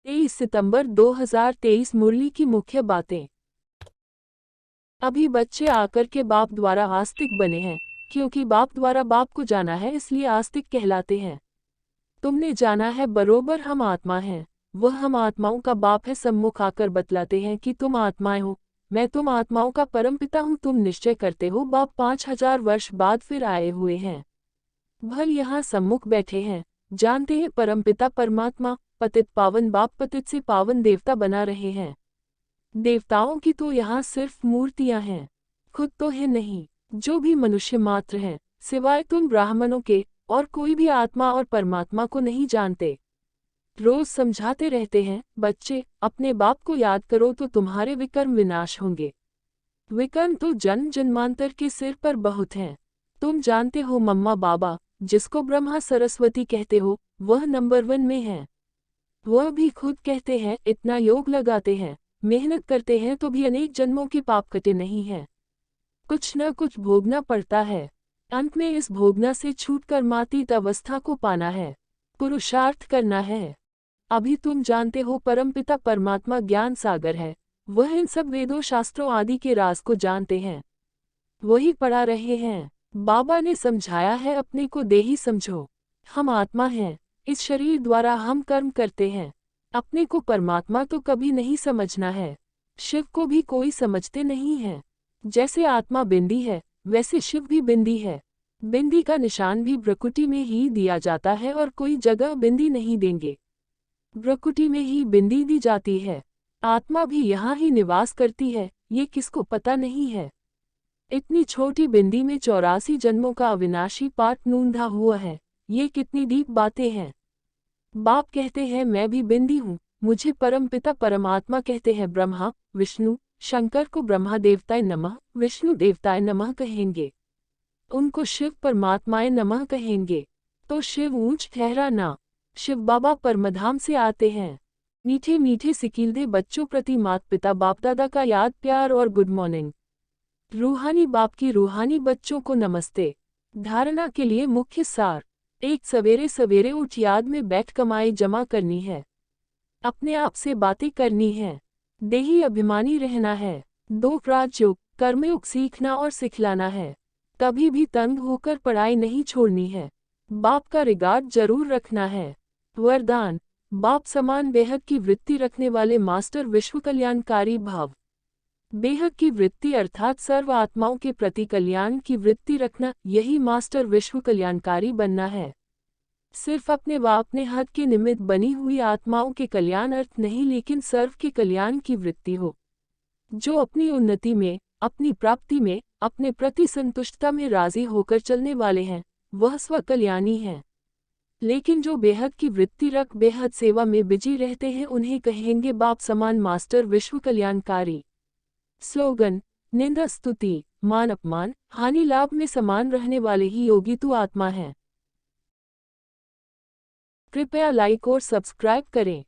23 सितंबर 2023 मुरली की मुख्य बातें। अभी बच्चे आकर के बाप द्वारा आस्तिक बने हैं, क्योंकि बाप द्वारा बाप को जाना है इसलिए आस्तिक कहलाते हैं। तुमने जाना है बरोबर हम आत्मा हैं, वह हम आत्माओं का बाप है। सम्मुख आकर बतलाते हैं कि तुम आत्माएं हो, मैं तुम आत्माओं का परमपिता हूँ। तुम निश्चय करते हो बाप 5000 वर्ष बाद फिर आए हुए हैं। भल यहाँ सम्मुख बैठे हैं, जानते हैं परमपिता परमात्मा पतित पावन बाप पतित से पावन देवता बना रहे हैं। देवताओं की तो यहाँ सिर्फ मूर्तियां हैं, खुद तो है नहीं। जो भी मनुष्य मात्र हैं, सिवाय तुम ब्राह्मणों के, और कोई भी आत्मा और परमात्मा को नहीं जानते। रोज समझाते रहते हैं, बच्चे अपने बाप को याद करो तो तुम्हारे विकर्म विनाश होंगे। विकर्म तो जन्म जन्मांतर के सिर पर बहुत हैं। तुम जानते हो मम्मा बाबा, जिसको ब्रह्मा सरस्वती कहते हो, वह नंबर 1 में है। वह भी खुद कहते हैं इतना योग लगाते हैं, मेहनत करते हैं तो भी अनेक जन्मों के पाप कटे नहीं हैं। कुछ न कुछ भोगना पड़ता है, अंत में इस भोगना से छूटकर मातीत अवस्था को पाना है, पुरुषार्थ करना है। अभी तुम जानते हो परमपिता परमात्मा ज्ञान सागर है, वह इन सब वेदों शास्त्रों आदि के राज को जानते हैं, वही पढ़ा रहे हैं। बाबा ने समझाया है अपने को देही समझो, हम आत्मा हैं, इस शरीर द्वारा हम कर्म करते हैं। अपने को परमात्मा तो कभी नहीं समझना है, शिव को भी कोई समझते नहीं है। जैसे आत्मा बिंदी है, वैसे शिव भी बिंदी है। बिंदी का निशान भी भ्रकुटी में ही दिया जाता है और कोई जगह बिंदी नहीं देंगे, भ्रकुटी में ही बिंदी दी जाती है। आत्मा भी यहाँ ही निवास करती है, ये किसको पता नहीं है। इतनी छोटी बिंदी में 84 जन्मों का अविनाशी पाठ नूंधा हुआ है, ये कितनी डीप बातें हैं। बाप कहते हैं मैं भी बिंदी हूँ, मुझे परमपिता परमात्मा कहते हैं। ब्रह्मा विष्णु शंकर को ब्रह्मा देवताय नमः, विष्णु देवताय नमः कहेंगे, उनको शिव परमात्माय नमः कहेंगे, तो शिव ऊंच ठहरा ना। शिव बाबा परमधाम से आते हैं। मीठे मीठे सिकीलदे बच्चों प्रति मात पिता बाप दादा का याद प्यार और गुड मॉर्निंग। रूहानी बाप की रूहानी बच्चों को नमस्ते। धारणा के लिए मुख्य सार, एक सवेरे सवेरे उठ याद में बैठ कमाई जमा करनी है, अपने आप से बातें करनी है, देही अभिमानी रहना है। 2 राजयोग कर्मयोग सीखना और सिखलाना है, कभी भी तंग होकर पढ़ाई नहीं छोड़नी है, बाप का रिगार्ड जरूर रखना है। वरदान, बाप समान बेहद की वृत्ति रखने वाले मास्टर विश्व कल्याणकारी भाव। बेहद की वृत्ति अर्थात सर्व आत्माओं के प्रति कल्याण की वृत्ति रखना, यही मास्टर विश्व कल्याणकारी बनना है। सिर्फ अपने व अपने हद के निमित्त बनी हुई आत्माओं के कल्याण अर्थ नहीं, लेकिन सर्व के कल्याण की वृत्ति हो। जो अपनी उन्नति में, अपनी प्राप्ति में, अपने प्रति संतुष्टता में राजी होकर चलने वाले हैं, वह स्वकल्याणी हैं। लेकिन जो बेहद की वृत्ति रख बेहद सेवा में बिजी रहते हैं, उन्हें कहेंगे बाप समान मास्टर विश्व कल्याणकारी। स्लोगन, निंदा स्तुति मान अपमान हानि लाभ में समान रहने वाले ही योगी तू आत्मा है। कृपया लाइक और सब्सक्राइब करें।